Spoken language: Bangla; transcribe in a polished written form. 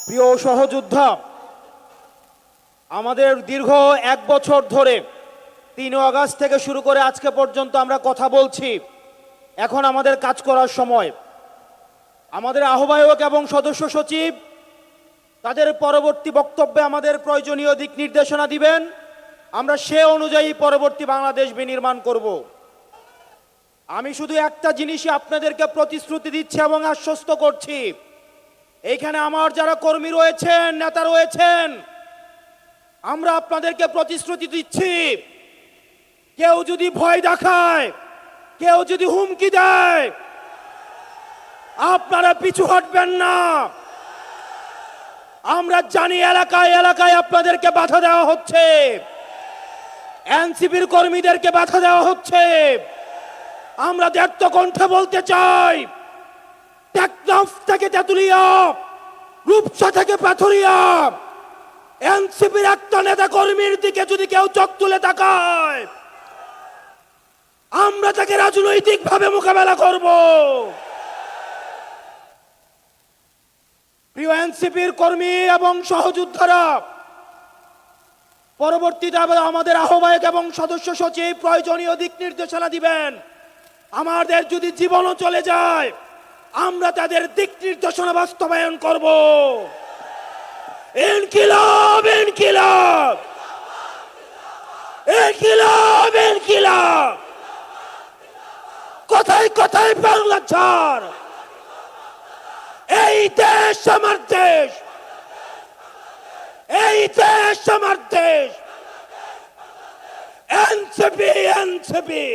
প্রিয় সহযোদ্ধা, আমাদের দীর্ঘ 1 বছর ধরে 3 আগস্ট থেকে শুরু করে আজকে পর্যন্ত আমরা কথা বলছি। এখন আমাদের কাজ করার সময়। আমাদের আহ্বায়ক এবং সদস্য সচিব তাদের পরবর্তী বক্তব্যে আমাদের প্রয়োজনীয় দিক নির্দেশনা দিবেন। আমরা সে অনুযায়ী পরবর্তী বাংলাদেশ বিনির্মাণ করব। আমি শুধু একটা জিনিসই আপনাদেরকে প্রতিশ্রুতি দিচ্ছি এবং আশ্বস্ত করছি, এইখানে আমার যারা কর্মী রয়েছেন, নেতা রয়েছেন, আমরা আপনাদেরকে প্রতিশ্রুতি দিচ্ছি, কেউ যদি ভয় দেখায়, কেউ যদি হুমকি দেয়, আপনারা পিছু হটবেন না। আমরা জানি এলাকায় এলাকায় আপনাদেরকে বাধা দেওয়া হচ্ছে, এনসিপির কর্মীদেরকে বাধা দেওয়া হচ্ছে। আমরা দ্ব্যর্থ কণ্ঠে বলতে চাই, টেকনাফ থেকে তেতুলিয়া, রূপসা থেকে পাথুরিয়া, এনসিপির একটা নেতা কর্মীর দিকে যদি কেউ চোখ তুলে তাকায়, আমরা তাকে রাজনৈতিকভাবে মোকাবেলা করব। প্রিয় এনসিপির কর্মী এবং সহযোদ্ধারা, পরবর্তীতে আমাদের আহ্বায়ক এবং সদস্য সচিব প্রয়োজনীয় দিক নির্দেশনা দিবেন। আমাদের যদি জীবনও চলে যায়, আমরা তাদের দিক নির্দেশনা বাস্তবায়ন করব। ইনকিলাব ইনকিলাব ইনকিলাব ইনকিলাব, কথায় কথায় বাংলা ছাড়। এই দেশ আমার দেশ, এই দেশ আমার দেশ। NCP NCP.